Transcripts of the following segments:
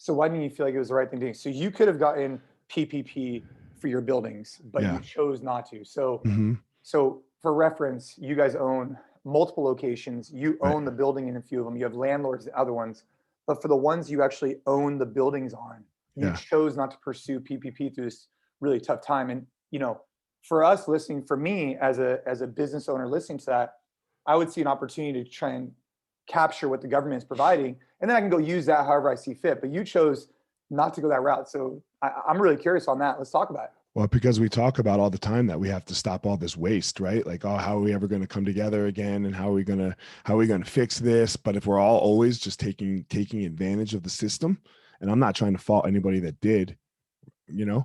So why didn't you feel like it was the right thing to do? So you could have gotten PPP for your buildings, but you chose not to. So, Mm-hmm. so for reference, you guys own multiple locations. You Right. own the building in a few of them. You have landlords in other ones, but for the ones you actually own the buildings on, you Yeah. chose not to pursue PPP through this really tough time. And for us listening, for me as a business owner listening to that, I would see an opportunity to try and capture what the government is providing, and then I can go use that however I see fit. But you chose not to go that route, so I'm really curious on that. Let's talk about it. Well, because we talk about all the time that we have to stop all this waste, right? Like, oh, how are we ever going to come together again? And how are we going to fix this? But if we're all always just taking advantage of the system, and I'm not trying to fault anybody that did, and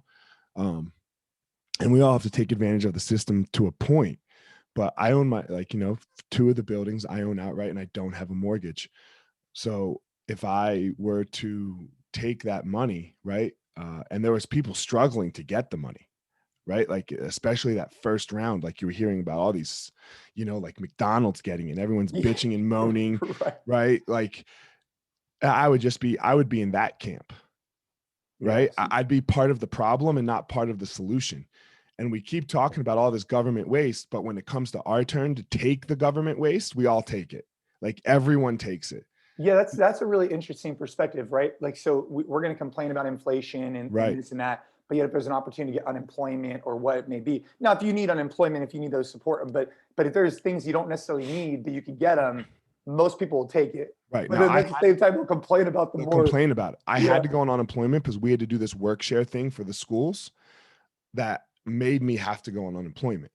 we all have to take advantage of the system to a point. But I own two of the buildings I own outright, and I don't have a mortgage. So if I were to take that money, right, and there was people struggling to get the money, right, like especially that first round, like you were hearing about all these, like McDonald's getting it, everyone's bitching and moaning, right? Like I would be in that camp, right? Yeah. I'd be part of the problem and not part of the solution. And we keep talking about all this government waste, but when it comes to our turn to take the government waste, we all take it. Like everyone takes it. Yeah, that's a really interesting perspective, right? Like, so we're going to complain about inflation and this and that, but yet if there's an opportunity to get unemployment or what it may be. Now, if you need unemployment, if you need those support, but if there's things you don't necessarily need that you could get them, most people will take it. Right. But Now, then at the same time, we'll complain about the more. Complain about it. I had to go on unemployment because we had to do this work share thing for the schools that made me have to go on unemployment.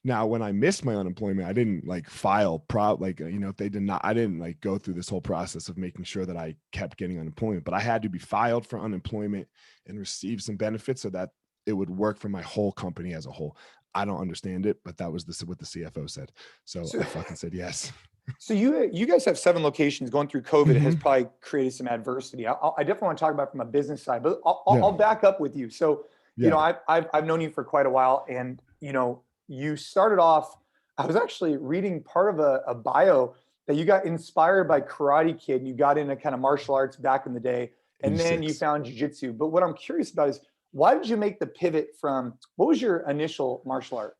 Now, when I missed my unemployment, I didn't like file if they did not, I didn't like go through this whole process of making sure that I kept getting unemployment, but I had to be filed for unemployment and receive some benefits so that it would work for my whole company as a whole. I don't understand it, but that was what the CFO said. So I fucking said yes. So you guys have 7 locations. Going through COVID has probably created some adversity. I definitely want to talk about it from a business side, but I'll back up with you. So I've known you for quite a while, and you started off. I was actually reading part of a bio that you got inspired by Karate Kid. You got into kind of martial arts back in the day, and then you found jiu-jitsu. But what I'm curious about is, why did you make the pivot from, what was your initial martial art?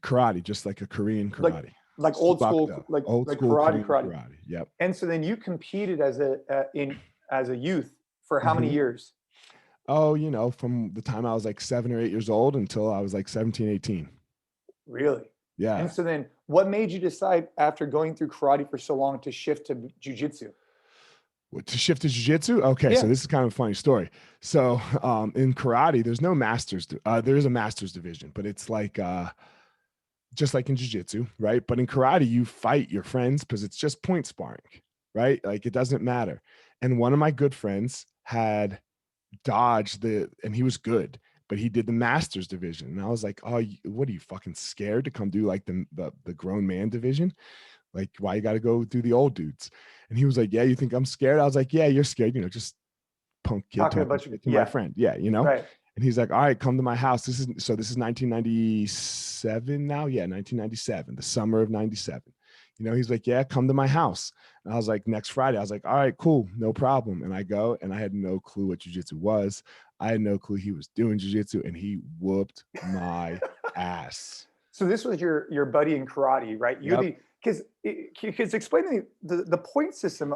Karate, just like a Korean karate. Like old school, like karate. Yep. And so then you competed as a youth for how many years? Oh, from the time I was like 7 or 8 years old until I was like 17, 18. Really? Yeah. And so then what made you decide after going through karate for so long to shift to jiu-jitsu? To shift to jiu-jitsu? Okay, so this is kind of a funny story. So in karate, there's no masters. There is a master's division, but it's like just like in jiu-jitsu, right? But in karate, you fight your friends because it's just point sparring, right? Like it doesn't matter. And one of my good friends had dodged and he was good, but he did the master's division. And I was like, oh, what are you, fucking scared to come do like the grown man division? Like, why you got to go through the old dudes? And he was like, yeah, you think I'm scared? I was like, yeah, you're scared. Just punk kid talking to my friend. Yeah. Right. And he's like, all right, come to my house. This is 1997 now. Yeah. 1997, the summer of 97. He's like, yeah, come to my house. And I was like, next Friday. I was like, all right, cool. No problem. And I go, and I had no clue what jiu-jitsu was. I had no clue he was doing jiu-jitsu, and he whooped my ass. So this was your buddy in karate, right? Because explain to me the point system,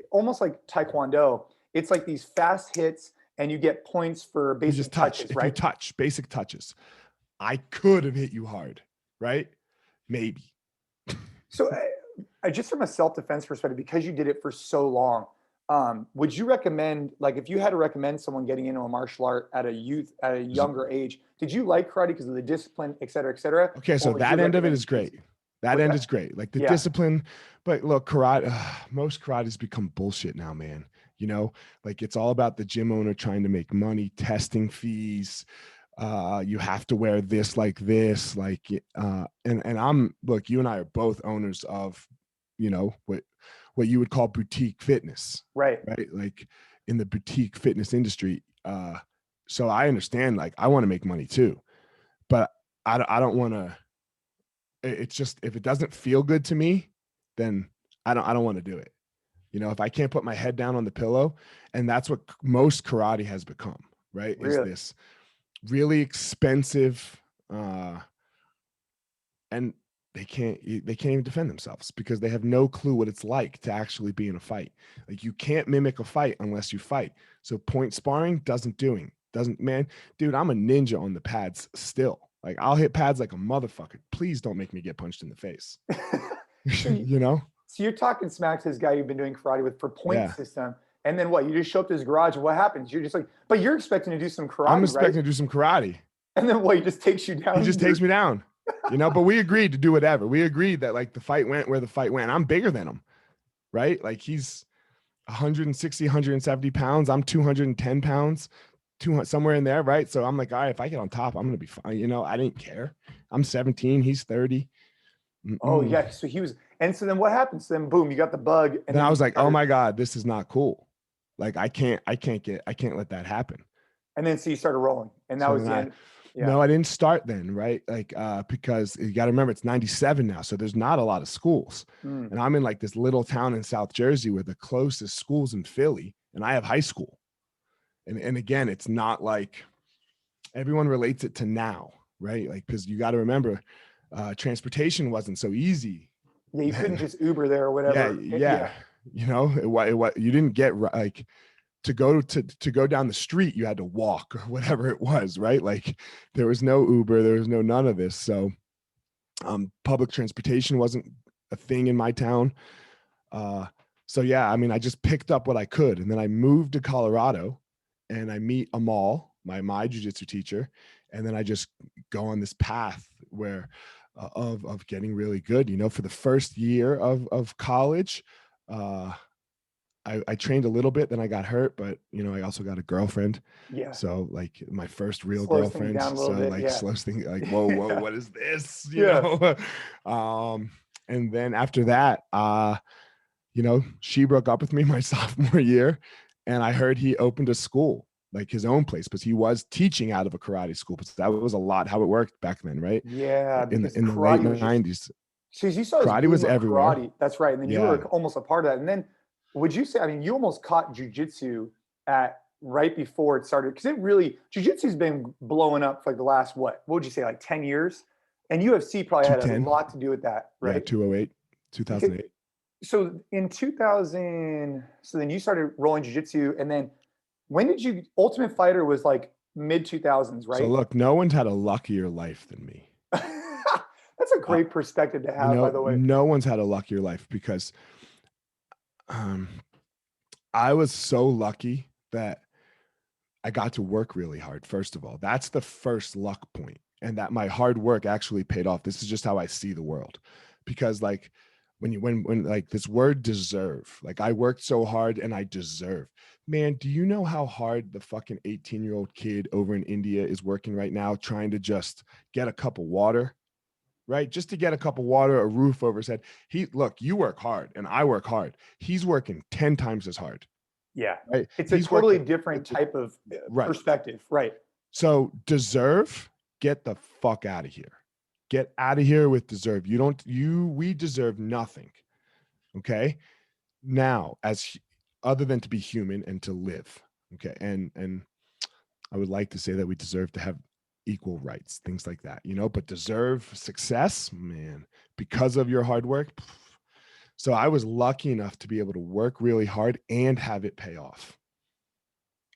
almost like Taekwondo. It's like these fast hits, and you get points for basic touches, right? If you touch, basic touches. I could have hit you hard, right? Maybe. So just from a self-defense perspective, because you did it for so long, would you recommend, like if you had to recommend someone getting into a martial art at a younger age, did you like karate because of the discipline, et cetera, et cetera? Okay, so that end of it is great. That end is great. Like the discipline, but look, karate, most karate's become bullshit now, man. Like it's all about the gym owner trying to make money, testing fees. You have to wear this like this, like, and look, you and I are both owners of, what you would call boutique fitness, right? Like in the boutique fitness industry. So I understand, like, I want to make money too, but I don't want to, it's just, if it doesn't feel good to me, then I don't want to do it. You know, if I can't put my head down on the pillow, and that's what most karate has become, right? Is this really expensive, and they can't even defend themselves because they have no clue what it's like to actually be in a fight. Like, you can't mimic a fight unless you fight. So point sparring man, dude, I'm a ninja on the pads still. Like, I'll hit pads like a motherfucker. Please don't make me get punched in the face. You know? So you're talking smack to this guy you've been doing karate with for point system. And then what? You just show up to his garage and what happens? You're just like, but you're expecting to do some karate, I'm expecting to do some karate. And then what? He just takes you down. He just takes me down. You know, but we agreed to do whatever. We agreed that like the fight went where the fight went. I'm bigger than him, right? Like, he's 160, 170 pounds. I'm 210 pounds, 200, somewhere in there, right? So I'm like, all right, if I get on top, I'm going to be fine. You know, I didn't care. I'm 17. He's 30. Oh, yeah. So he was, and so then what happens? Then boom, you got the bug. And then I was like, oh my God, this is not cool. Like, I can't let that happen. And then so you started rolling, and that was the end. Yeah. No, I didn't start then, right? Like, because you got to remember, it's 97 now. So there's not a lot of schools. And I'm in like this little town in South Jersey where the closest school's in Philly, and I have high school. And again, it's not like everyone relates it to now, right? Like, because you got to remember, transportation wasn't so easy. Yeah, you couldn't just Uber there or whatever. Yeah. You know, you didn't get like to go down the street, you had to walk or whatever it was, right? Like, there was no Uber, there was no none of this. So public transportation wasn't a thing in my town. So yeah, I mean, I just picked up what I could, and then I moved to Colorado, and I meet Amal, my jiu-jitsu teacher, and then I just go on this path where of getting really good. You know, for the first year of college, I trained a little bit, then I got hurt, but you know, I also got a girlfriend. Yeah. So like, my first real girlfriend. So like, slows things like, whoa, what is this? You know? And then after that, you know, she broke up with me my sophomore year, and I heard he opened a school, like his own place, but he was teaching out of a karate school. But that was a lot how it worked back then, right? Yeah. In the late 90s. So you saw karate was everywhere. Karate. That's right. And then you were almost a part of that. And then would you say, I mean, you almost caught jiu-jitsu at right before it started, because jiu-jitsu's been blowing up for like the last, what would you say, like 10 years? And UFC probably had a lot to do with that, right? Yeah, 2008. So in 2000, so then you started rolling jiu-jitsu, and then when did you, Ultimate Fighter was like mid 2000s, right? So look, no one's had a luckier life than me. That's a great perspective to have, by the way. No one's had a luckier life, because I was so lucky that I got to work really hard. First of all, that's the first luck point, and that my hard work actually paid off. This is just how I see the world, because like when like this word deserve, like I worked so hard and I deserve, man, do you know how hard the fucking 18-year-old kid over in India is working right now, trying to just get a cup of water? Right? Just to get a cup of water, a roof over his head. Look, you work hard and I work hard. He's working 10 times as hard. Yeah. Right? It's a totally different type of perspective. Right. So deserve, get the fuck out of here. Get out of here with deserve. We deserve nothing. Okay. Now, other than to be human and to live. Okay. And I would like to say that we deserve to have equal rights, things like that, you know, but deserve success, man, because of your hard work. So I was lucky enough to be able to work really hard and have it pay off.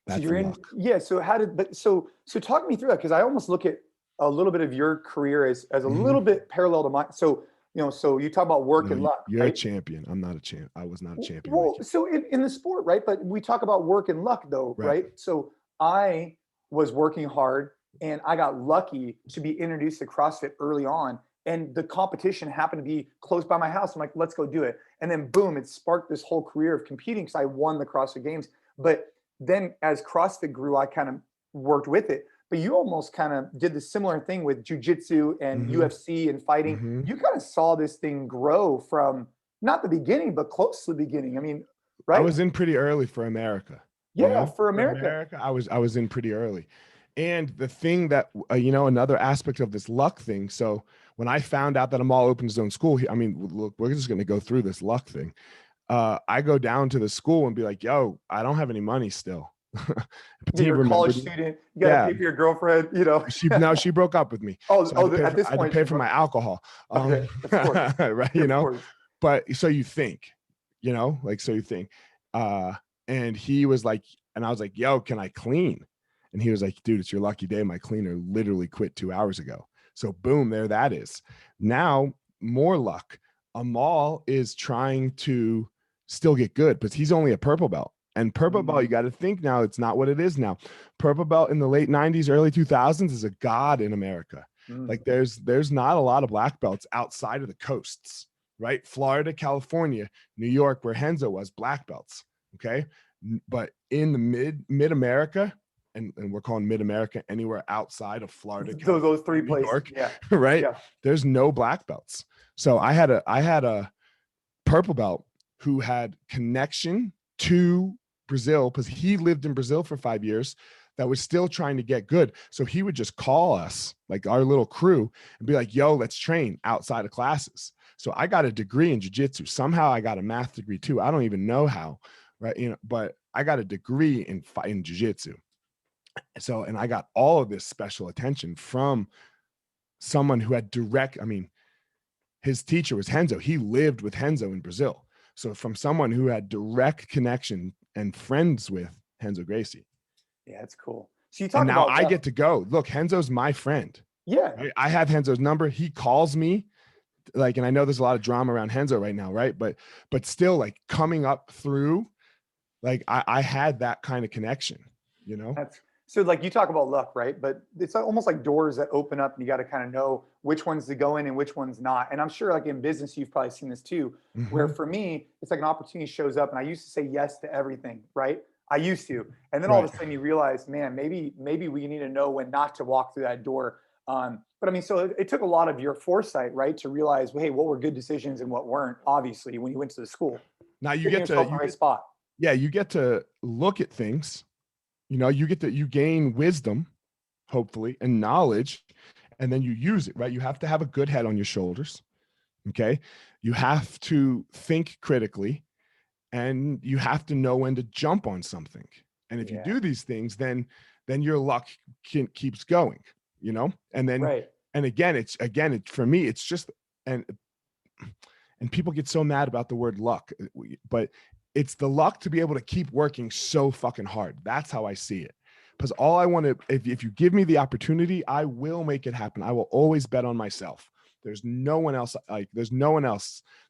That's luck. Yeah. So so talk me through that, because I almost look at a little bit of your career as a little bit parallel to mine. So, you know, so you talk about work and luck. You're a champion. I'm not a champ. I was not a champion. Well, so in the sport, right? But we talk about work and luck though, right? So I was working hard, and I got lucky to be introduced to CrossFit early on. And the competition happened to be close by my house. I'm like, let's go do it. And then boom, it sparked this whole career of competing, because I won the CrossFit Games. But then as CrossFit grew, I kind of worked with it. But you almost kind of did the similar thing with jiu-jitsu and UFC and fighting. You kind of saw this thing grow from not the beginning, but close to the beginning. I mean, right? I was in pretty early for America. Yeah, you know? For America. I was in pretty early. And the thing that, you know, another aspect of this luck thing. So when I found out that Amal opened his own school, I mean, look, we're just going to go through this luck thing. I go down to the school and be like, yo, I don't have any money still. You're a college student. You got to pay for your girlfriend, you know. She broke up with me. Oh, so at this point, I had to pay for my alcohol. Okay, of course. Right, you know. But so you think, you know, like, so you think. And he was like, and I was like, yo, can I clean? And he was like, dude, it's your lucky day. My cleaner literally quit 2 hours ago. So boom, there that is. Now, more luck. Amal is trying to still get good, but he's only a purple belt. And purple belt, you got to think now, it's not what it is now. Purple belt in the late 90s, early 2000s is a god in America. Like there's not a lot of black belts outside of the coasts, right? Florida, California, New York, where Renzo was, black belts. Okay. But in the mid America, and we're calling mid America anywhere outside of Florida, those three places, York, right? Yeah. There's no black belts. So I had a purple belt who had connection to Brazil, because he lived in Brazil for 5 years, that was still trying to get good. So he would just call us, like our little crew, and be like, yo, let's train outside of classes. So I got a degree in jiu-jitsu. Somehow I got a math degree too. I don't even know how, right? You know, but I got a degree in jiu-jitsu. So, and I got all of this special attention from someone who had his teacher was Renzo. He lived with Renzo in Brazil. So from someone who had direct connection and friends with Renzo Gracie. Yeah, that's cool. So you talk and now about I get to go. Look, Renzo's my friend. Yeah. Right? I have Renzo's number. He calls me, like, and I know there's a lot of drama around Renzo right now, right? But still, like, coming up through, like, I had that kind of connection, you know? So like you talk about luck, right? But it's almost like doors that open up and you got to kind of know which ones to go in and which ones not. And I'm sure like in business, you've probably seen this too, where for me, it's like an opportunity shows up and I used to say yes to everything, right? I used to. And then all of a sudden you realize, man, maybe we need to know when not to walk through that door. But I mean, so it took a lot of your foresight, right? To realize, well, hey, what were good decisions and what weren't, obviously, when you went to the school. Now you get to the right spot. Yeah, you get to look at things. You know, you gain wisdom, hopefully, and knowledge, and then you use it, right? You have to have a good head on your shoulders. Okay. You have to think critically, and you have to know when to jump on something. And if you do these things, then your luck keeps going, you know? And then, and again, for me, it's just, and people get so mad about the word luck, but it's the luck to be able to keep working so fucking hard. That's how I see it. Because all I want to, if you give me the opportunity, I will make it happen. I will always bet on myself. There's no one else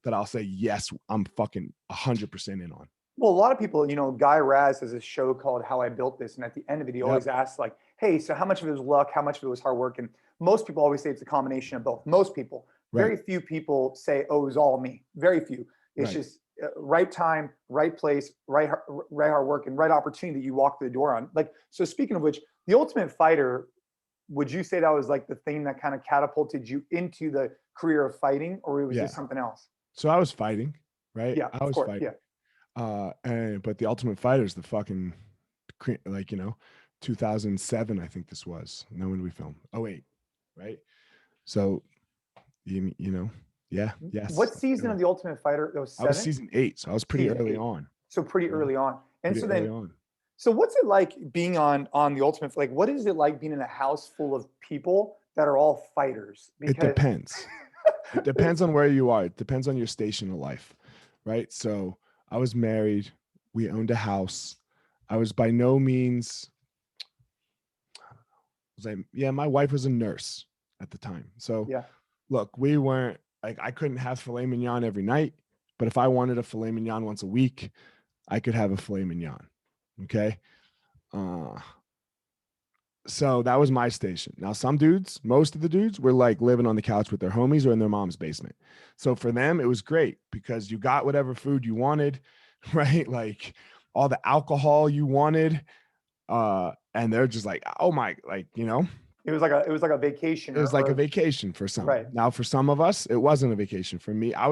that I'll say, yes, I'm fucking 100% in on. Well, a lot of people, you know, Guy Raz has a show called How I Built This. And at the end of it, he always asks like, hey, so how much of it was luck? How much of it was hard work? And most people always say it's a combination of both. Most people, very few people say, oh, it was all me. Very few. It's just right time, right place, right hard work, and right opportunity that you walk through the door on. Like, so speaking of which, The Ultimate Fighter, would you say that was like the thing that kind of catapulted you into the career of fighting, or was this something else? So I was fighting, right? Yeah, I was fighting. Yeah. But The Ultimate Fighter is the fucking, like, you know, 2007, I think this was. Now, when did we film? 2008, right? So, you know, yes. What season of The Ultimate Fighter? That was 7? I was season 8, so I was pretty early on. So pretty early on. And so then, so what's it like being on The Ultimate? Like, what is it like being in a house full of people that are all fighters? Because it depends. It depends on where you are. It depends on your station of life, right? So I was married. We owned a house. I was by no means, my wife was a nurse at the time. So look, we weren't, like, I couldn't have filet mignon every night, but if I wanted a filet mignon once a week, I could have a filet mignon. Okay. So that was my station. Now, most of the dudes were like living on the couch with their homies or in their mom's basement. So for them, it was great because you got whatever food you wanted, right? Like all the alcohol you wanted. And they're just like, oh my, like, you know, it was like a vacation. It was like a vacation for some. Right. Now, for some of us, it wasn't a vacation. For me, that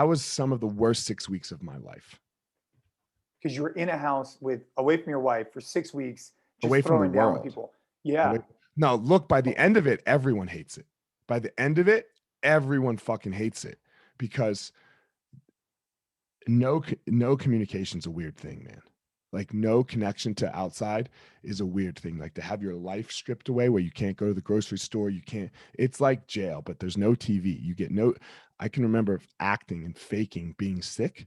was some of the worst 6 weeks of my life. Because you were in a house away from your wife for 6 weeks, just away from the down world. People. Yeah. No, look, by the end of it, everyone hates it. By the end of it, everyone fucking hates it because no communication's a weird thing, man. Like no connection to outside is a weird thing. Like to have your life stripped away where you can't go to the grocery store, it's like jail, but there's no TV. I can remember acting and faking being sick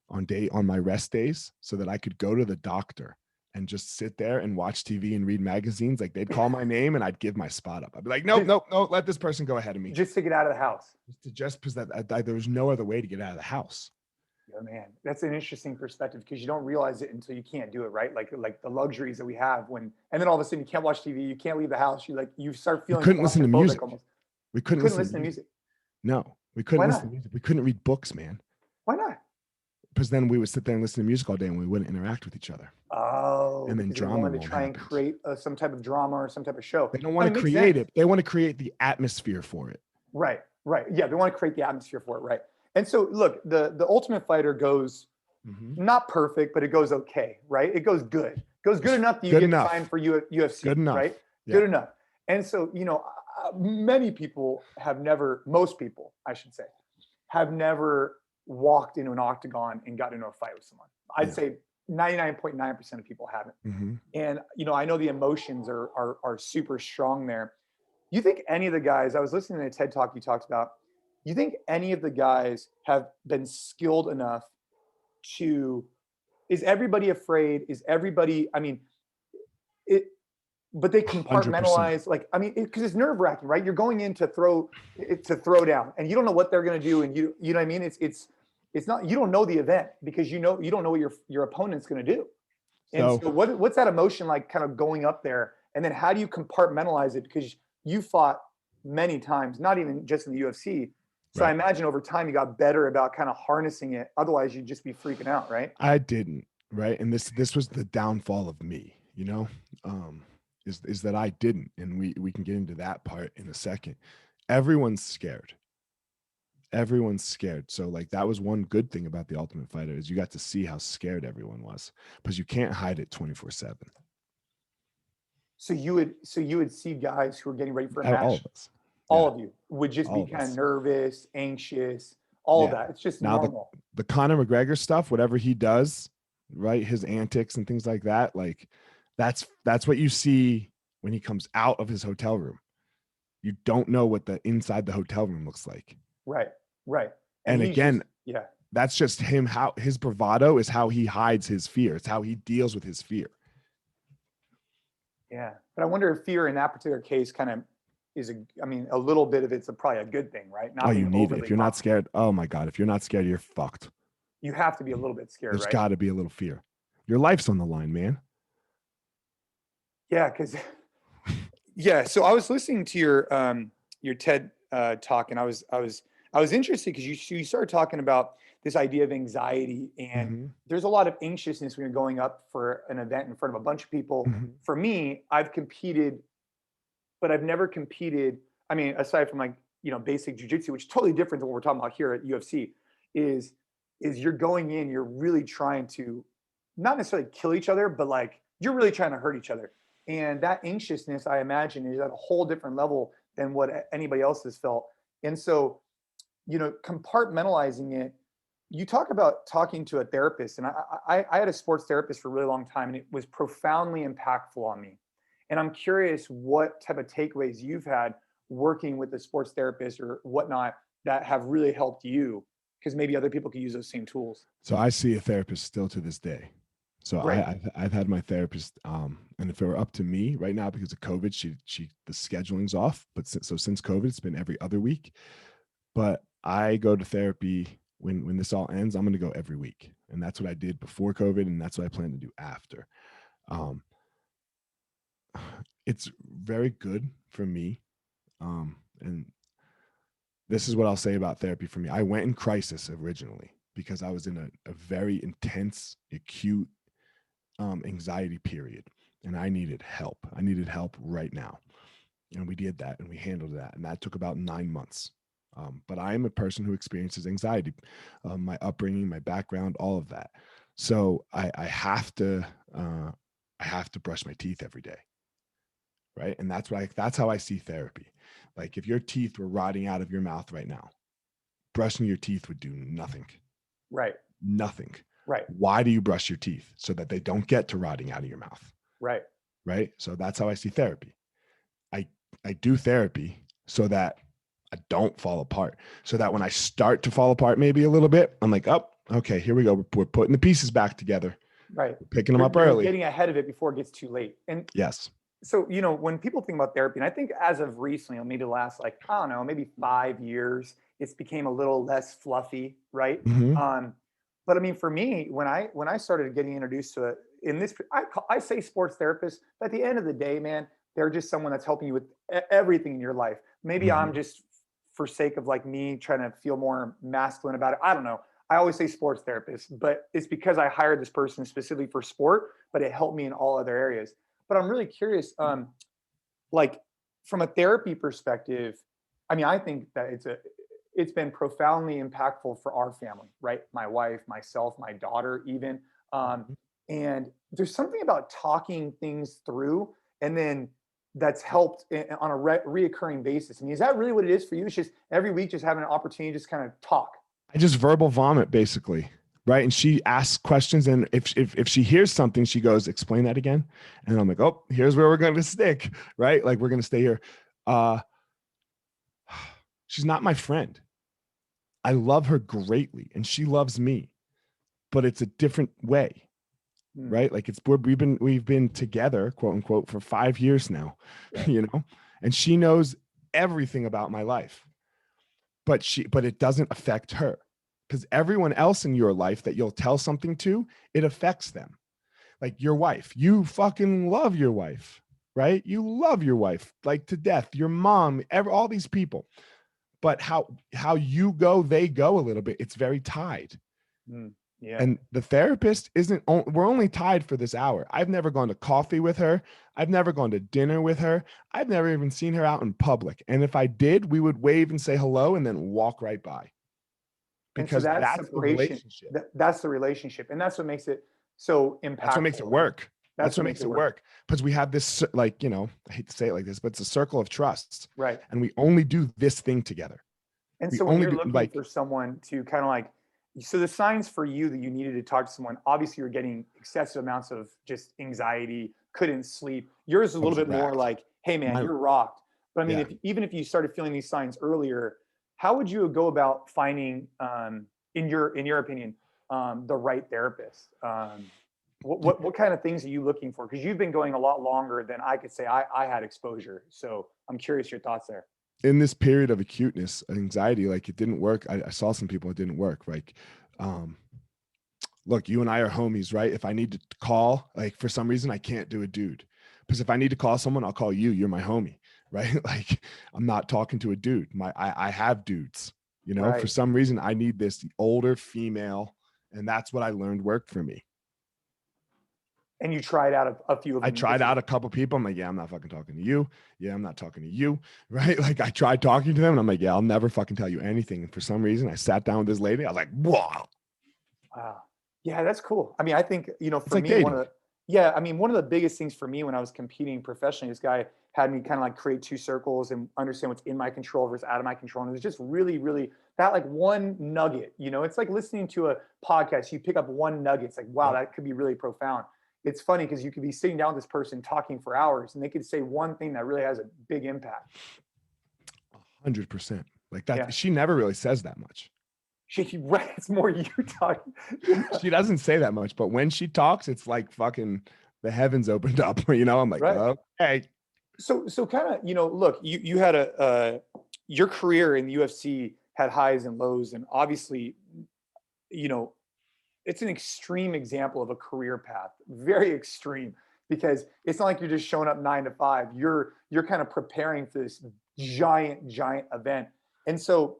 on my rest days so that I could go to the doctor and just sit there and watch TV and read magazines. Like they'd call my name and I'd give my spot up. I'd be like, nope, let this person go ahead of me. Just to get out of the house. Because there was no other way to get out of the house. Yeah, man, that's an interesting perspective because you don't realize it until you can't do it, right? Like the luxuries that we have and then all of a sudden you can't watch TV, you can't leave the house. You start feeling. We couldn't listen to music. Almost. We couldn't listen to music. No, we couldn't listen to music. We couldn't read books, man. Why not? Because then we would sit there and listen to music all day and we wouldn't interact with each other. Oh, and then drama wanted to try and create some type of drama or some type of show. They don't want to create it. They want to create the atmosphere for it. Right. Yeah, they want to create the atmosphere for it. Right. And so, look, the Ultimate Fighter goes not perfect, but it goes okay, right? It goes good. It goes good enough that you get signed for UFC, good enough. Right? Yeah. Good enough. And so, most people, I should say, have never walked into an octagon and got into a fight with someone. I'd say 99.9% of people haven't. And, I know the emotions are super strong there. You think any of the guys, I was listening to a TED Talk you talked about, you think any of the guys have been skilled enough is everybody afraid? Is everybody, but they compartmentalize 100%. Because it's nerve wracking, right? You're going in to throw down and you don't know what they're going to do. And you know what I mean? It's not, you don't know the event because you don't know what your opponent's going to do. And so what's that emotion like kind of going up there? And then how do you compartmentalize it? Because you fought many times, not even just in the UFC. So right. I imagine over time you got better about kind of harnessing it. Otherwise you'd just be freaking out, right? I didn't, right? And this was the downfall of me, is that I didn't. And we can get into that part in a second. Everyone's scared. So like that was one good thing about the Ultimate Fighter is you got to see how scared everyone was because you can't hide it 24/7. So you would see guys who are getting ready for a match. All of us. All of you would just be kind of nervous, anxious, all of that. It's just now normal. The Conor McGregor stuff, whatever he does, right? His antics and things like that. Like that's what you see when he comes out of his hotel room. You don't know what the inside the hotel room looks like. Right. And again, that's just him. How his bravado is how he hides his fear. It's how he deals with his fear. Yeah. But I wonder if fear in that particular case kind of is a little bit of it's probably a good thing, right? Not you need it. If you're not scared, oh my God, if you're not scared, you're fucked. You have to be a little bit scared, There's right? got to be a little fear. Your life's on the line, man. Yeah, so I was listening to your TED talk, and I was interested because you started talking about this idea of anxiety, and there's a lot of anxiousness when you're going up for an event in front of a bunch of people. For me, I've competed, but I've never competed. Aside from basic jujitsu, which is totally different than what we're talking about here at UFC, is you're going in, you're really trying to not necessarily kill each other, but you're really trying to hurt each other. And that anxiousness, I imagine, is at a whole different level than what anybody else has felt. And so, compartmentalizing it, you talk about talking to a therapist, and I had a sports therapist for a really long time, and it was profoundly impactful on me. And I'm curious what type of takeaways you've had working with a sports therapist or whatnot that have really helped you, because maybe other people could use those same tools. So I see a therapist still to this day. So right. I've had my therapist, and if it were up to me right now, because of COVID, the scheduling's off. But since COVID, it's been every other week. But I go to therapy when this all ends. I'm going to go every week, and that's what I did before COVID, and that's what I plan to do after. It's very good for me, and this is what I'll say about therapy for me. I went in crisis originally because I was in a very intense, acute anxiety period, and I needed help. I needed help right now, and we did that, and we handled that, and that took about 9 months. But I am a person who experiences anxiety, my upbringing, my background, all of that. So I have to brush my teeth every day, right? And that's how I see therapy. Like if your teeth were rotting out of your mouth right now, brushing your teeth would do nothing. Right. Nothing. Right. Why do you brush your teeth? So that they don't get to rotting out of your mouth. Right. Right. So that's how I see therapy. I do therapy so that I don't fall apart. So that when I start to fall apart maybe a little bit, I'm like, oh, okay, here we go. We're putting the pieces back together. Right. We're picking them up early. Getting ahead of it before it gets too late. And yes. So, when people think about therapy, and I think as of recently, maybe the last, like, I don't know, maybe 5 years, it's became a little less fluffy, right? Mm-hmm. But I mean, for me, when I started getting introduced to it, I say sports therapist, but at the end of the day, man, they're just someone that's helping you with everything in your life. Maybe Mm-hmm. I'm just, for sake of like me trying to feel more masculine about it, I don't know. I always say sports therapist, but it's because I hired this person specifically for sport, but it helped me in all other areas. But I'm really curious, like from a therapy perspective, I mean, I think that it's been profoundly impactful for our family, right? My wife, myself, my daughter, even. And there's something about talking things through, and then that's helped on a reoccurring basis. I mean, is that really what it is for you? It's just every week, just having an opportunity to just kind of talk. I just verbal vomit basically. Right. And she asks questions. And if she hears something, she goes, explain that again. And I'm like, oh, here's where we're going to stick. Right. Like we're going to stay here. She's not my friend. I love her greatly and she loves me, but it's a different way. Right. Like we've been together, quote unquote, for 5 years now, and she knows everything about my life, but it doesn't affect her. Because everyone else in your life that you'll tell something to, it affects them. Like your wife, you fucking love your wife, right? You love your wife like to death, your mom, all these people. But how you go, they go a little bit. It's very tied. Yeah. And the therapist we're only tied for this hour. I've never gone to coffee with her. I've never gone to dinner with her. I've never even seen her out in public. And if I did, we would wave and say hello and then walk right by. Because and so that's the relationship. That's the relationship. And that's what makes it so impactful. That's what makes it work. That's what makes it work. Because we have this, like, I hate to say it like this, but it's a circle of trust. Right. And we only do this thing together. And so when you're looking for someone to kind of like, so the signs for you that you needed to talk to someone, obviously you're getting excessive amounts of just anxiety, couldn't sleep. Yours is a little bit more like, hey man, you're rocked. But I mean, even if you started feeling these signs earlier, how would you go about finding, in your opinion, the right therapist? What kind of things are you looking for? Because you've been going a lot longer than I could say I had exposure. So I'm curious your thoughts there. In this period of acuteness, anxiety, like it didn't work. I saw some people it didn't work. Like, look, you and I are homies, right? If I need to call, like for some reason, I can't do a dude. Because if I need to call someone, I'll call you. You're my homie. Right? Like I'm not talking to a dude. I have dudes, right. For some reason I need this older female, and that's what I learned worked for me. And you tried out a few of them. I tried out a couple people. I'm like, yeah, I'm not fucking talking to you. Yeah, I'm not talking to you. Right? Like I tried talking to them and I'm like, yeah, I'll never fucking tell you anything. And for some reason I sat down with this lady. I was like, whoa. Wow. Yeah, that's cool. I mean, I think, for me, dating. one of the biggest things for me when I was competing professionally, this guy had me kind of like create 2 circles and understand what's in my control versus out of my control. And it was just really, really that like one nugget, it's like listening to a podcast. You pick up one nugget. It's like, wow, that could be really profound. It's funny because you could be sitting down with this person talking for hours and they could say one thing that really has a big impact. 100%. Like that. Yeah. She never really says that much. It's more you talking. She doesn't say that much, but when she talks, it's like fucking the heavens opened up. I'm like, okay. So kind of, look, you had your career in the UFC had highs and lows, and obviously, it's an extreme example of a career path, very extreme, because it's not like you're just showing up 9 to 5. You're kind of preparing for this giant event. And so,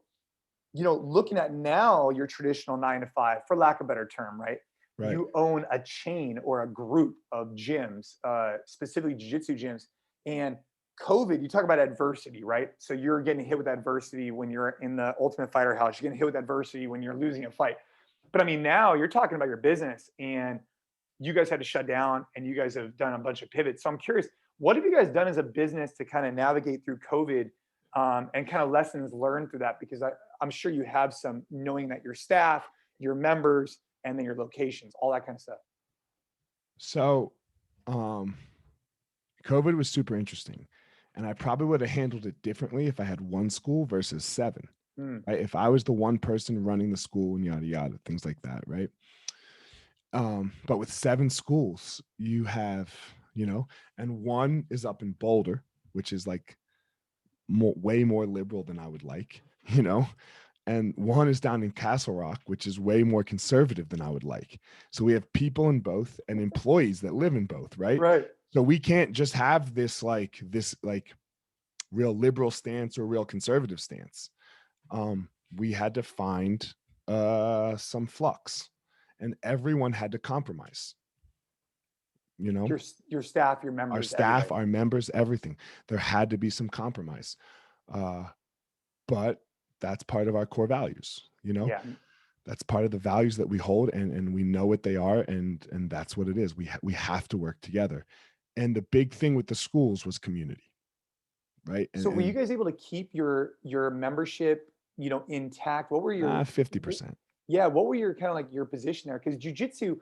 looking at now your traditional 9 to 5, for lack of a better term, right? You own a chain or a group of gyms, specifically jiu-jitsu gyms. And COVID, you talk about adversity, right? So you're getting hit with adversity when you're in the Ultimate Fighter house. You're getting hit with adversity when you're losing a fight. But I mean, now you're talking about your business and you guys had to shut down and you guys have done a bunch of pivots. So I'm curious, what have you guys done as a business to kind of navigate through COVID and kind of lessons learned through that? Because I'm sure you have some, knowing that your staff, your members, and then your locations, all that kind of stuff? So, COVID was super interesting, and I probably would have handled it differently if I had one school versus 7. Right? If I was the one person running the school and yada yada, things like that, right? But with 7 schools, you have, and one is up in Boulder, which is like way more liberal than I would like, and one is down in Castle Rock, which is way more conservative than I would like. So we have people in both and employees that live in both, right? Right. So we can't just have this real liberal stance or real conservative stance. We had to find some flux, and everyone had to compromise. Your staff, your members, our staff, everybody. our members, everything. There had to be some compromise, but that's part of our core values. Yeah. That's part of the values that we hold, and we know what they are, and that's what it is. We have to work together. And the big thing with the schools was community, right? So were you guys able to keep your membership, intact? What were your 50%? Yeah, what were your kind of like your position there? Because jujitsu,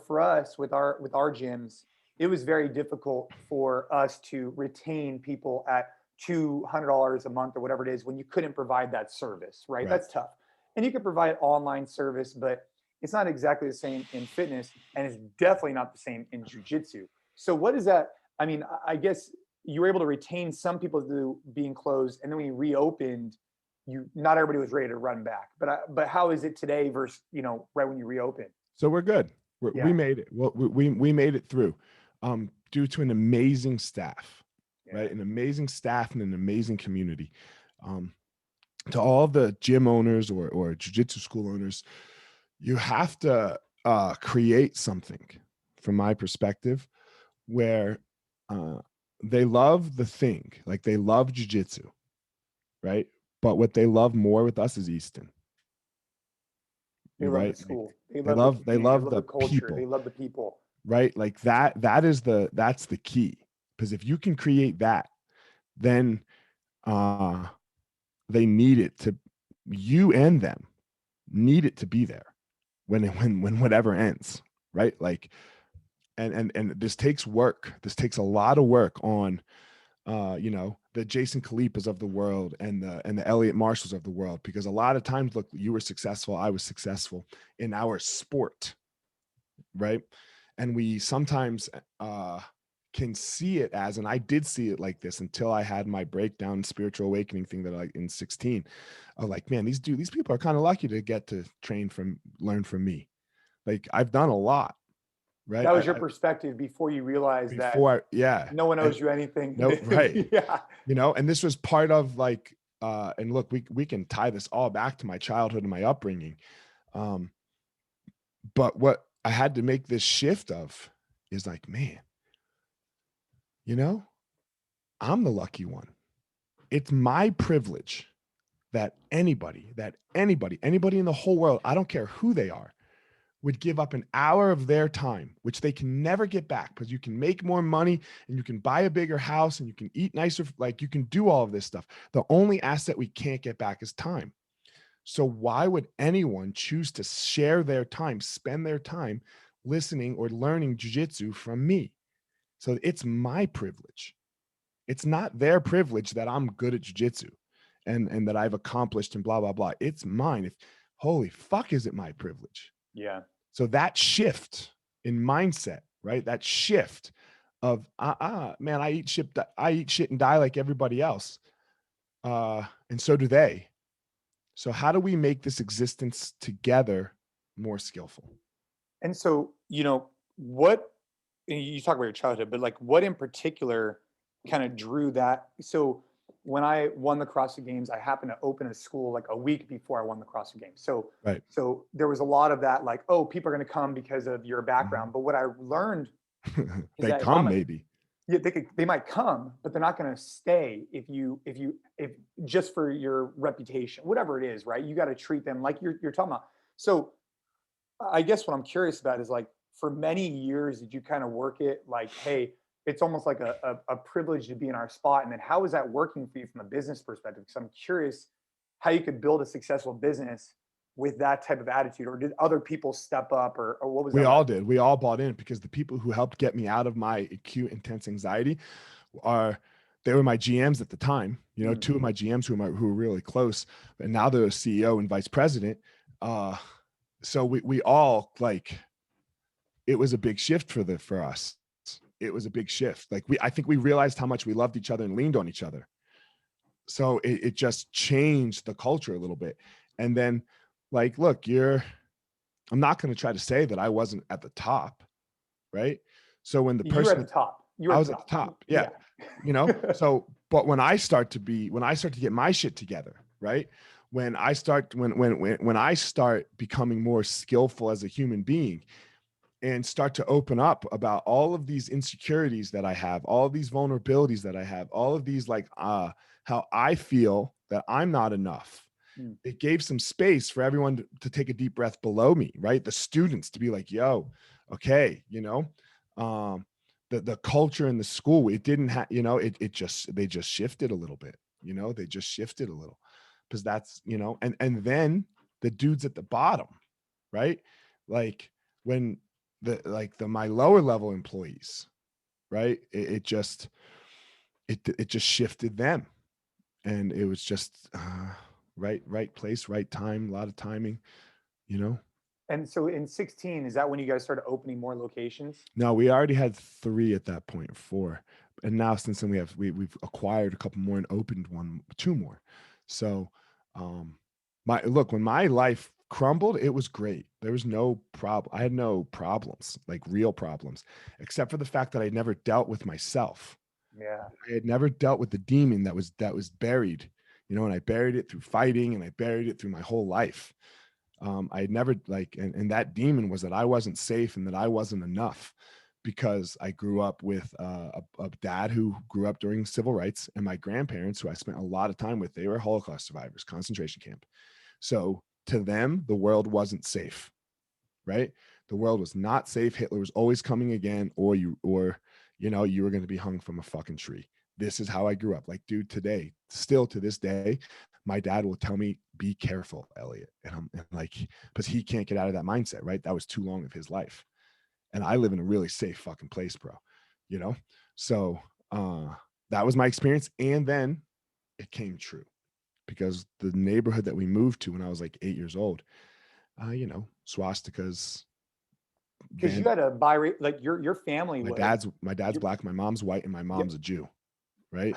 for us with our gyms, it was very difficult for us to retain people at $200 a month or whatever it is when you couldn't provide that service, right? That's tough. And you could provide online service, but it's not exactly the same in fitness, and it's definitely not the same in jujitsu. So what is that? I mean, I guess you were able to retain some people through being closed, and then when you reopened, not everybody was ready to run back. But how is it today versus right when you reopened? So we're good. We made it. Well, we made it through, due to an amazing staff, right? An amazing staff and an amazing community. To all the gym owners or jiu-jitsu school owners, you have to create something, from my perspective, where they love the thing, like they love jiu-jitsu, right? But what they love more with us is Easton. They love the school. They love the culture. people. They love the people. Right? Like that's the key. Because if you can create that, then they need it to, you and them need it to be there when whatever ends, right? Like, and this takes work. This takes a lot of work on the Jason Khalipas of the world and the Eliot Marshalls of the world, because a lot of times, look, you were successful, I was successful in our sport, right? And we sometimes can see it as, and I did see it like this until I had my breakdown spiritual awakening thing that I in 16, like, man, these people are kind of lucky to get to learn from me. Like, I've done a lot. Right. That was your perspective before you realized that no one owes you anything. No, right. Yeah. And this was part of like, and look, we can tie this all back to my childhood and my upbringing. But what I had to make this shift of is like, man, I'm the lucky one. It's my privilege that anybody in the whole world, I don't care who they are, would give up an hour of their time, which they can never get back, because you can make more money and you can buy a bigger house and you can eat nicer. Like, you can do all of this stuff. The only asset we can't get back is time. So why would anyone choose to share their time, spend their time listening or learning jiu-jitsu from me? So it's my privilege. It's not their privilege that I'm good at jiu-jitsu and that I've accomplished and blah, blah, blah. It's mine. Holy fuck, is it my privilege? Yeah. So that shift in mindset, right? That shift of, man, I eat shit and die like everybody else. And so do they. So how do we make this existence together more skillful? And so, what, you talk about your childhood, but like what in particular kind of drew that? So when I won the CrossFit Games, I happened to open a school like a week before I won the CrossFit Games. So, so there was a lot of that, like, oh, people are going to come because of your background. But what I learned is they come maybe. Yeah, they might come, but they're not going to stay if just for your reputation, whatever it is, right? You got to treat them like you're talking about. So I guess what I'm curious about is, like, for many years, did you kind of work it like, hey, it's almost like a privilege to be in our spot? And then how is that working for you from a business perspective? Because I'm curious how you could build a successful business with that type of attitude, or did other people step up, or what was we that all like? did. We all bought in, because the people who helped get me out of my acute intense anxiety they were my GMs at the time, you know, two of my GMs who were really close, and now they're a CEO and vice president. So we all, like, it was a big shift for us. It was a big shift. Like, I think we realized how much we loved each other and leaned on each other. So it just changed the culture a little bit. And then, like, look, I'm not going to try to say that I wasn't at the top, right? So when the person, you were at the top. I was at the top. Yeah. You know, so, but when I start to get my shit together, right? When I start becoming more skillful as a human being, and start to open up about all of these insecurities that I have, all of these vulnerabilities that I have, all of these, like, how I feel that I'm not enough. It gave some space for everyone to take a deep breath below me, right? The students to be like, yo, okay, you know, the culture in the school, it didn't have, you know, they just shifted a little bit, you know, they just shifted a little, because that's, you know, and then the dudes at the bottom, right? Like, when my lower level employees, right? It just shifted them, and it was just right place, right time, a lot of timing, you know. And so in 16, is that when you guys started opening more locations? No, we already had 3 at that point, 4, and now since then we've acquired a couple more and opened 2 more. So, when my life crumbled, it was great. There was no problem. I had no problems, like real problems, except for the fact that I never dealt with myself. Yeah. I had never dealt with the demon that was buried, you know, and I buried it through fighting, and I buried it through my whole life. I had never, like, and that demon was that I wasn't safe and that I wasn't enough, because I grew up with a dad who grew up during civil rights, and my grandparents, who I spent a lot of time with, they were Holocaust survivors, concentration camp. So to them, the world wasn't safe, right? The world was not safe. Hitler was always coming again, or you were going to be hung from a fucking tree. This is how I grew up. Like, dude, today, still to this day, my dad will tell me, be careful, Eliot. And I'm like, because he can't get out of that mindset, right? That was too long of his life. And I live in a really safe fucking place, bro. You know? So that was my experience. And then it came true, because the neighborhood that we moved to when I was like 8 years old, you know, swastikas. Because you had a like your family. My dad's black, my mom's white, and my mom's a Jew, right?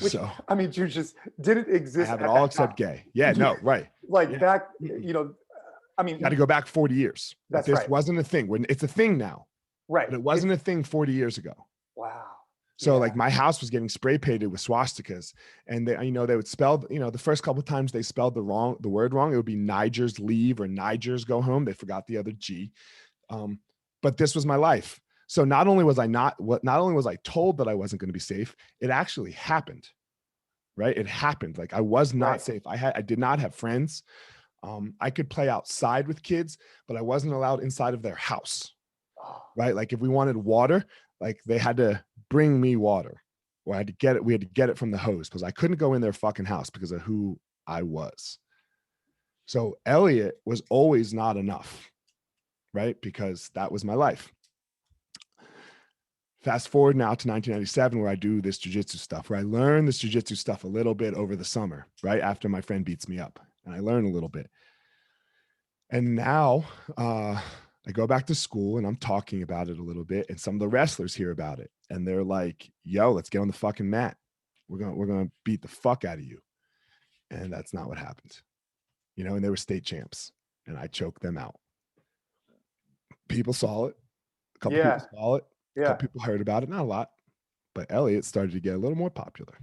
Which, so I mean, Jews just didn't exist. I have it all except gay. Yeah, no, right. Like back, you know, I mean, got to go back 40 years. That's this right. wasn't a thing. When it's a thing now, right? But it wasn't a thing 40 years ago. Wow. So like my house was getting spray painted with swastikas, and they, you know, they would spell, you know, the first couple of times they spelled the word wrong. It would be Nigers leave or Nigers go home. They forgot the other G. But this was my life. So not only was I told that I wasn't going to be safe, it actually happened, right? It happened. Like, I was not safe. I did not have friends. I could play outside with kids, but I wasn't allowed inside of their house, right? Like, if we wanted water, like, they had to bring me water, or we had to get it from the hose, because I couldn't go in their fucking house because of who I was. So Eliot was always not enough, right? Because that was my life. Fast forward now to 1997, where I do this jiu-jitsu stuff, where I learn this jiu-jitsu stuff a little bit over the summer, right after my friend beats me up, and I learn a little bit. And now I go back to school, and I'm talking about it a little bit, and some of the wrestlers hear about it, and they're like, yo, let's get on the fucking mat. We're gonna beat the fuck out of you. And that's not what happened, you know. And they were state champs, and I choked them out. People saw it. A couple people saw it. A couple people heard about it, not a lot, but Eliot started to get a little more popular.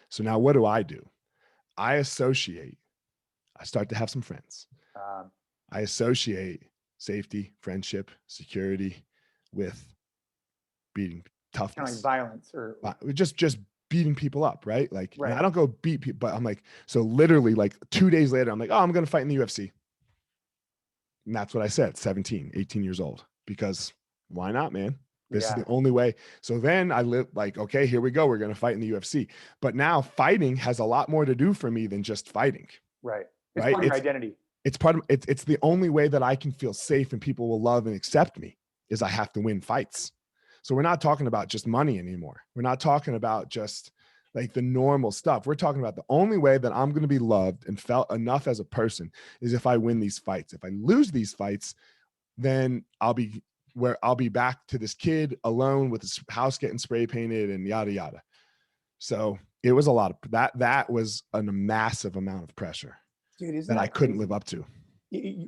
So now what do? I start to have some friends. I associate safety, friendship, security with beating toughness, kind of violence, or just beating people up, right? Like, and I don't go beat people, but I'm like, so literally like 2 days later, I'm like, oh, I'm going to fight in the UFC. And that's what I said, 17, 18 years old, because why not, man? This is the only way. So then I live like, okay, here we go. We're going to fight in the UFC. But now fighting has a lot more to do for me than just fighting. Right. It's part of your identity. it's part of it's the only way that I can feel safe and people will love and accept me is I have to win fights. So we're not talking about just money anymore. We're not talking about just like the normal stuff. We're talking about the only way that I'm going to be loved and felt enough as a person is if I win these fights. If I lose these fights, then I'll be back to this kid alone with his house getting spray painted and yada, yada. So it was a lot of that was a massive amount of pressure. Dude, that I couldn't live up to.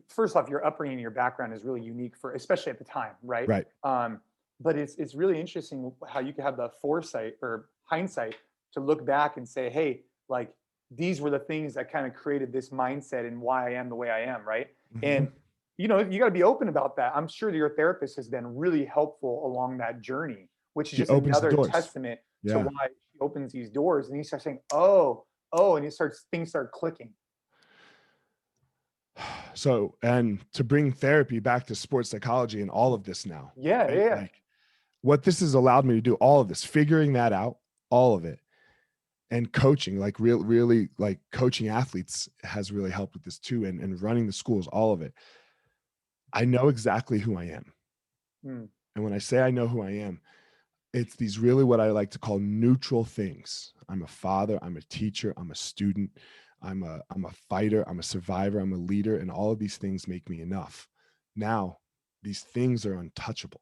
First off, your upbringing and your background is really unique for, especially at the time, right? Right. But it's really interesting how you can have the foresight or hindsight to look back and say, hey, like these were the things that kind of created this mindset and why I am the way I am, right? Mm-hmm. And you know, you got to be open about that. I'm sure that your therapist has been really helpful along that journey, which is just another testament to why she opens these doors. And you start saying, oh, and things start clicking. So, and to bring therapy back to sports psychology and all of this now. Yeah. Right? Yeah. Like, what this has allowed me to do, all of this, figuring that out, all of it, and coaching, like really like coaching athletes has really helped with this too. And running the schools, all of it. I know exactly who I am. And when I say I know who I am, it's these really what I like to call neutral things. I'm a father, I'm a teacher, I'm a student, I'm a fighter, I'm a survivor, I'm a leader, and all of these things make me enough. Now, these things are untouchable.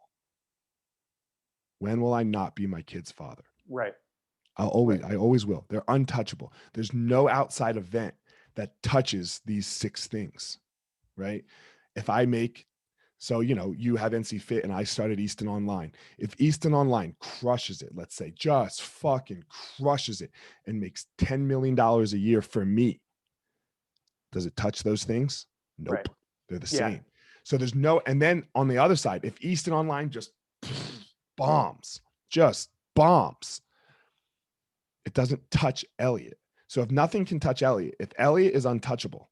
When will I not be my kid's father? Right. I always will. They're untouchable. There's no outside event that touches these 6 things, right? If I make, so, you know, you have NCFIT and I started Easton Online. If Easton Online crushes it, let's say just fucking crushes it and makes $10 million a year for me, does it touch those things? Nope. Right. They're the same. So there's no, and then on the other side, if Easton Online just bombs, it doesn't touch Eliot. So if nothing can touch Eliot, if Eliot is untouchable,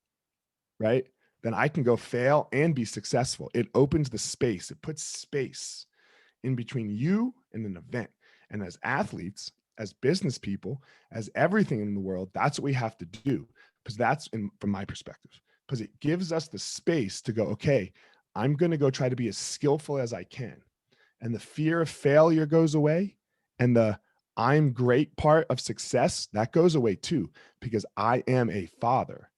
right, then I can go fail and be successful. It opens the space. It puts space in between you and an event. And as athletes, as business people, as everything in the world, that's what we have to do. Because that's, from my perspective, because it gives us the space to go, okay, I'm going to go try to be as skillful as I can. And the fear of failure goes away. And the I'm great part of success, that goes away too, because I am a father.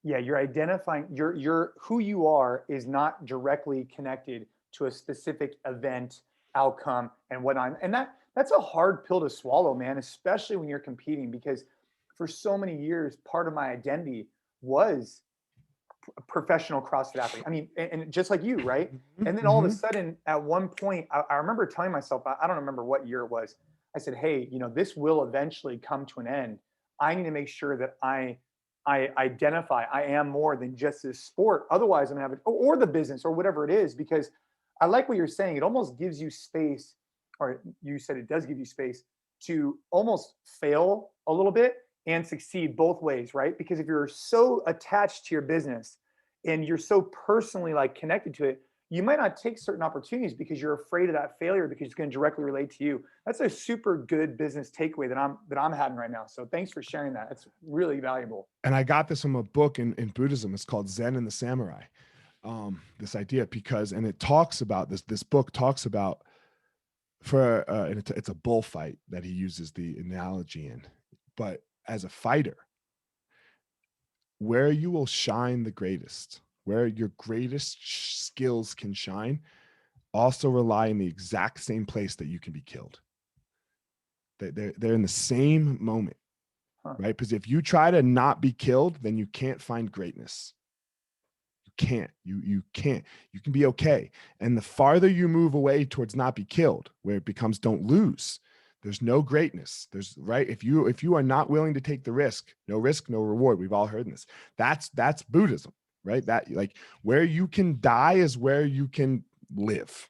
Yeah, you're identifying your who you are is not directly connected to a specific event, outcome, and whatnot. And that's a hard pill to swallow, man, especially when you're competing, because for so many years, part of my identity was a professional CrossFit athlete. I mean, and just like you, right? And then all of a sudden, at one point, I remember telling myself, I don't remember what year it was. I said, hey, you know, this will eventually come to an end. I need to make sure that I identify I am more than just this sport. Otherwise, I'm gonna have it, or the business, or whatever it is, because I like what you're saying. It almost gives you space, or you said it does give you space to almost fail a little bit and succeed both ways, right? Because if you're so attached to your business and you're so personally like connected to it, you might not take certain opportunities because you're afraid of that failure because it's going to directly relate to you. That's a super good business takeaway that I'm having right now. So thanks for sharing that. It's really valuable. And I got this from a book in Buddhism. It's called Zen and the Samurai. This idea, because, and it talks about this book talks about and it's a bullfight that he uses the analogy in, but as a fighter, where you will shine the greatest, where your greatest skills can shine, also rely in the exact same place that you can be killed. They're in the same moment, right? Because if you try to not be killed, then you can't find greatness. You can't. You can't. You can be okay. And the farther you move away towards not be killed, where it becomes don't lose, there's no greatness. There's right. If you are not willing to take the risk, no reward. We've all heard this. That's Buddhism, right? That like where you can die is where you can live.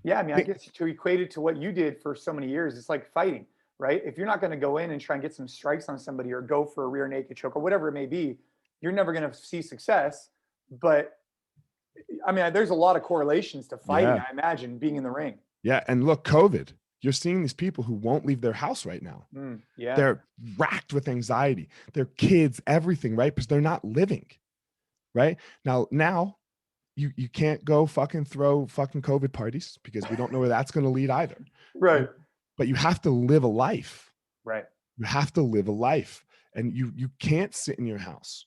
Yeah. I mean, I guess to equate it to what you did for so many years, it's like fighting, right? If you're not going to go in and try and get some strikes on somebody or go for a rear naked choke or whatever it may be, you're never going to see success. But I mean, there's a lot of correlations to fighting, I imagine, being in the ring. Yeah. And look, COVID, You're seeing these people who won't leave their house right now. Yeah. They're racked with anxiety, their kids, everything, right? Because they're not living, right? Now you can't go fucking throw fucking COVID parties because we don't know where that's going to lead either. Right. But you have to live a life. Right. You have to live a life, and you can't sit in your house,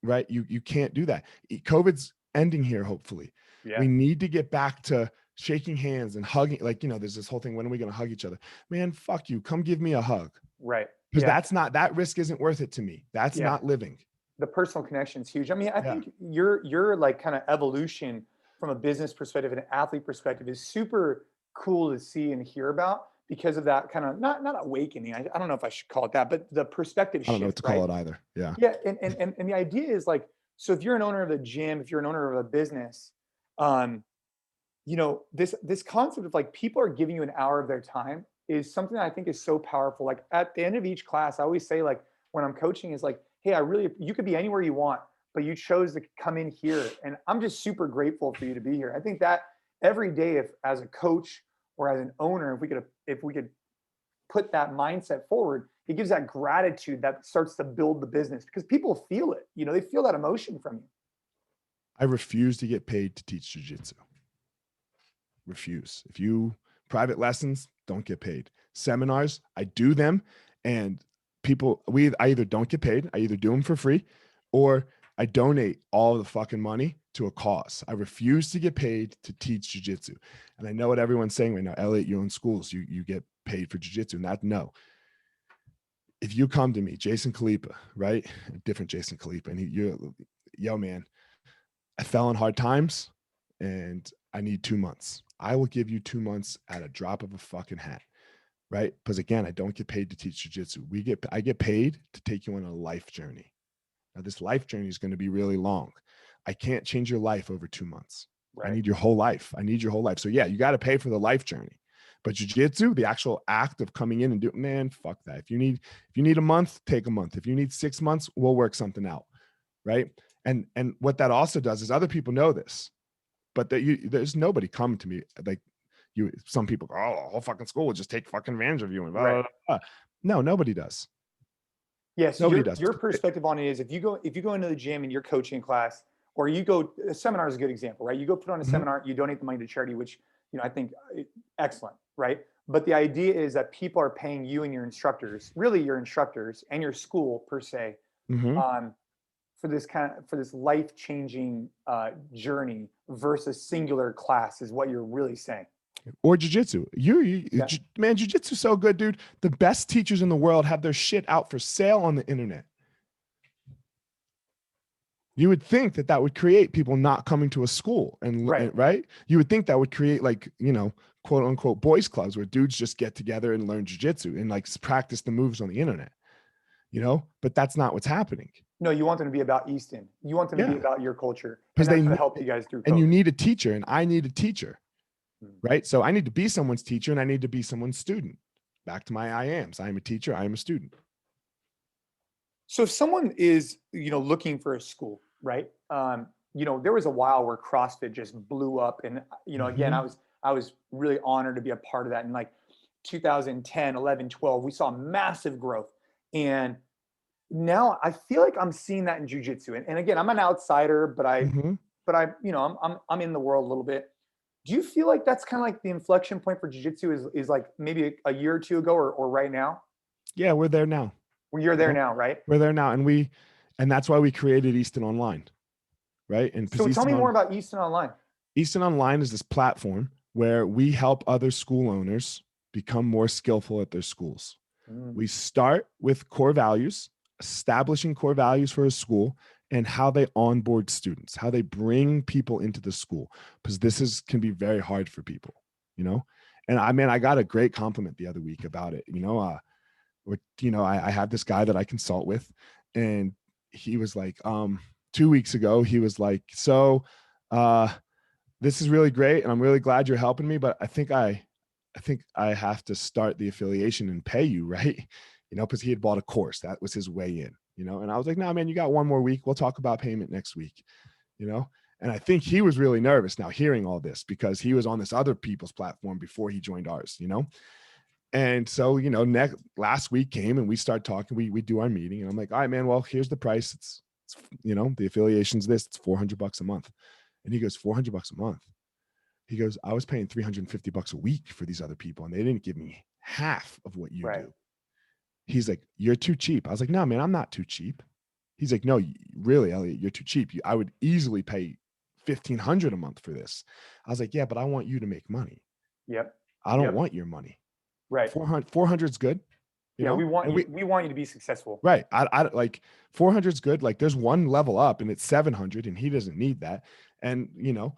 right? You can't do that. COVID's ending here, hopefully. Yeah. We need to get back to shaking hands and hugging. Like, you know, there's this whole thing, when are we going to hug each other? Man, fuck you. Come give me a hug. Right. Because that risk isn't worth it to me. That's not living. The personal connection is huge. I mean, I think your like kind of evolution from a business perspective and an athlete perspective is super cool to see and hear about because of that kind of not awakening. I don't know if I should call it that, but the perspective shift. I don't know what to call it either. Yeah. Yeah. And the idea is like, so if you're an owner of a gym, if you're an owner of a business, you know, this concept of like people are giving you an hour of their time is something that I think is so powerful. Like at the end of each class, I always say, like, when I'm coaching is like, hey, you could be anywhere you want, but you chose to come in here. And I'm just super grateful for you to be here. I think that every day, if as a coach or as an owner, if we could put that mindset forward, it gives that gratitude that starts to build the business because people feel it. You know, they feel that emotion from you. I refuse to get paid to teach jiu-jitsu. Refuse. If you private lessons, don't get paid. Seminars, I do them, and I either don't get paid, I either do them for free, or I donate all the fucking money to a cause. I refuse to get paid to teach jiu-jitsu. And I know what everyone's saying right now, Eliot, you own schools, you get paid for jiu-jitsu. And no. If you come to me, Jason Khalipa, right? A different Jason Khalipa, and yo, man, I fell on hard times and I need 2 months. I will give you 2 months at a drop of a fucking hat. Right? Because again, I don't get paid to teach jiu-jitsu. I get paid to take you on a life journey. Now, this life journey is going to be really long. I can't change your life over 2 months. Right. I need your whole life. So yeah, you got to pay for the life journey. But jiu-jitsu, the actual act of coming in and doing, man, fuck that. If you need a month, take a month. If you need 6 months, we'll work something out. Right? And what that also does is other people know this, but there's nobody coming to me like, some people go, oh, the whole fucking school will just take fucking advantage of you. And blah, blah, blah. No, nobody does. Yes. Nobody does. Your perspective on it is if you go into the gym and you're coaching class, or a seminar is a good example, right? You go put on a seminar, you donate the money to charity, which, you know, I think excellent, right? But the idea is that people are paying you and your instructors, really your instructors and your school per se, for this life-changing journey versus singular class is what you're really saying. Or jiu-jitsu. Man, jiu-jitsu is so good, dude. The best teachers in the world have their shit out for sale on the internet. You would think that would create people not coming to a school right? You would think that would create, like, you know, quote unquote boys clubs where dudes just get together and learn jiu-jitsu and like practice the moves on the internet, you know, but that's not what's happening. No, you want them to be about Easton. You want them to be about your culture. Because they help you guys through COVID. And you need a teacher, and I need a teacher. Right. So I need to be someone's teacher and I need to be someone's student. Back to my I ams. I am a teacher. I am a student. So if someone is, you know, looking for a school, right? You know, there was a while where CrossFit just blew up. And, you know, again, I was really honored to be a part of that. In like 2010, 11, 12, we saw massive growth. And now I feel like I'm seeing that in jiu-jitsu. And again, I'm an outsider, but you know, I'm in the world a little bit. Do you feel like that's kind of like the inflection point for jiu-jitsu is like maybe a year or two ago or right now? Yeah, we're there now. You're there now, right? We're there now. And that's why we created Easton Online, right? And so tell me more about Easton Online. Easton Online is this platform where we help other school owners become more skillful at their schools. We start with core values, establishing core values for a school, and how they onboard students, how they bring people into the school, because this can be very hard for people, you know? And I got a great compliment the other week about it. I had this guy that I consult with, and he was like, 2 weeks ago, he was like, so this is really great. And I'm really glad you're helping me, but I think I have to start the affiliation and pay you, right? You know, because he had bought a course. That was his way in. You know, and I was like, nah, man, you got 1 more week. We'll talk about payment next week, you know? And I think he was really nervous now hearing all this because he was on this other people's platform before he joined ours, you know? And so, you know, last week came and we start talking, we do our meeting and I'm like, all right, man, well, here's the price. It's you know, the affiliation's this, it's $400 a month. And he goes, $400 a month. He goes, I was paying $350 a week for these other people and they didn't give me half of what you do. He's like, you're too cheap. I was like, no, man, I'm not too cheap. He's like, no, really, Eliot, you're too cheap. I would easily pay $1,500 a month for this. I was like, yeah, but I want you to make money. Yep. I don't want your money. Right. 400 is good. You know? We want you to be successful. Right. I like 400 is good. Like there's one level up and it's 700 and he doesn't need that. And you know,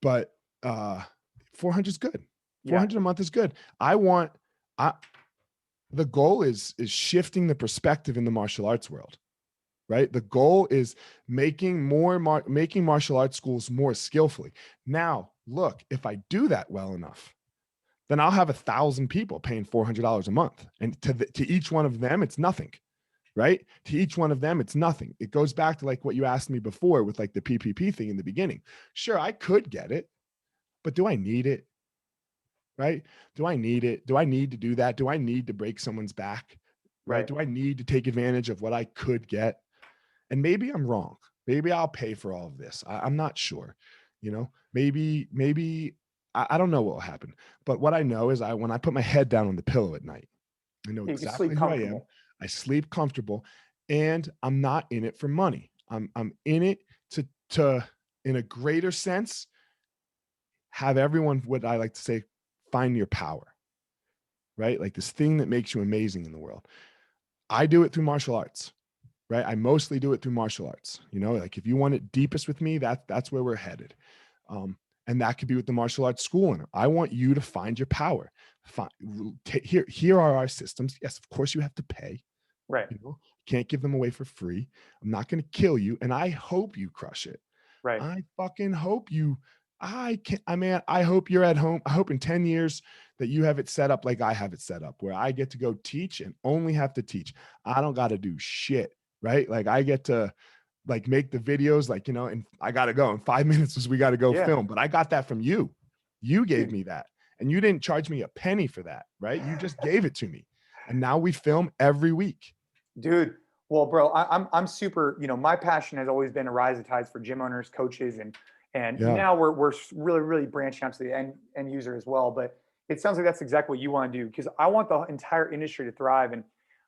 but 400 is good. 400 a month is good. The goal is shifting the perspective in the martial arts world, right? The goal is making martial arts schools more skillfully. Now, look, if I do that well enough, then I'll have 1,000 people paying $400 a month. And to each one of them, it's nothing, right? To each one of them, it's nothing. It goes back to like what you asked me before with like the PPP thing in the beginning. Sure, I could get it, but do I need it? Right? Do I need it? Do I need to do that? Do I need to break someone's back? Right? Do I need to take advantage of what I could get? And maybe I'm wrong. Maybe I'll pay for all of this. I'm not sure. You know, maybe I don't know what will happen. But what I know is when I put my head down on the pillow at night, I know exactly who I am. I sleep comfortable and I'm not in it for money. I'm in it to in a greater sense, have everyone, what I like to say, find your power, right? Like this thing that makes you amazing in the world. I do it through martial arts, right? I mostly do it through martial arts. You know, like if you want it deepest with me, that's where we're headed. And that could be with the martial arts school. And I want you to find your power. Here are our systems. Yes, of course you have to pay. Right. You know, can't give them away for free. I'm not going to kill you. And I hope you crush it. Right. I fucking hope you, I hope you're at home. I hope in 10 years that you have it set up like I have it set up, where I get to go teach and only have to teach. I don't got to do shit, right? Like I get to like make the videos, like, you know, and I got to go in 5 minutes we got to go film, but I got that from you. You gave me that and you didn't charge me a penny for that, right? You just gave it to me. And now we film every week. Dude. Well, bro, I'm super, you know, my passion has always been to rise the tides for gym owners, coaches, and now we're really branching out to the end user as well. But it sounds like that's exactly what you want to do, because I want the entire industry to thrive. And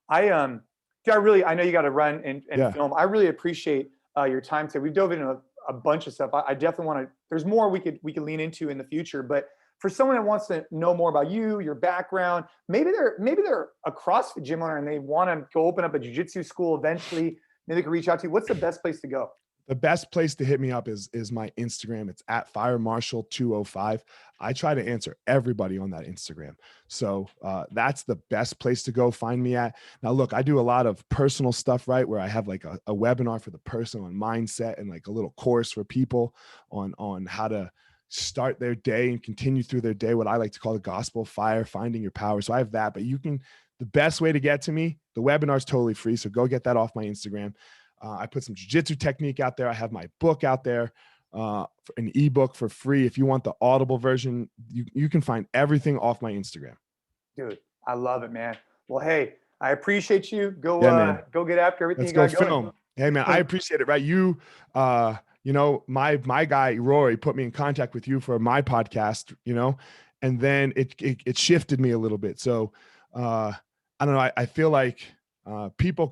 I know you got to run and film. I really appreciate your time today. We've dove into a bunch of stuff. I definitely want to. There's more we could lean into in the future. But for someone that wants to know more about you, your background, maybe they're a CrossFit gym owner and they want to go open up a jiu-jitsu school eventually. Maybe they can reach out to you. What's the best place to go? The best place to hit me up is my Instagram. It's at firemarshal205. I try to answer everybody on that Instagram. So that's the best place to go find me at. Now, look, I do a lot of personal stuff, right? Where I have like a webinar for the person on mindset and like a little course for people on how to start their day and continue through their day, what I like to call the gospel of fire, finding your power. So I have that, but the best way to get to me, the webinar is totally free. So go get that off my Instagram. I put some jiu-jitsu technique out there. I have my book out there, an ebook for free. If you want the Audible version, you can find everything off my Instagram. Dude, I love it, man. Well, hey, I appreciate you. Go get after everything. Let's go film. Hey, man, I appreciate it. Right. You know, my guy, Rory, put me in contact with you for my podcast, you know, and then it shifted me a little bit. So I don't know. I feel like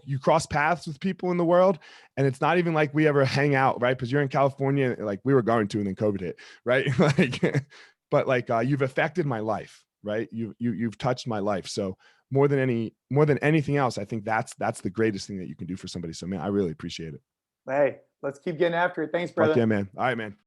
you cross paths with people in the world, and it's not even like we ever hang out, right? Because you're in California, like we were going to, and then COVID hit, right? But you've affected my life, right? You've touched my life. So more than anything else, I think that's the greatest thing that you can do for somebody. So man, I really appreciate it. Hey, let's keep getting after it. Thanks, brother. Fuck yeah, man. All right, man.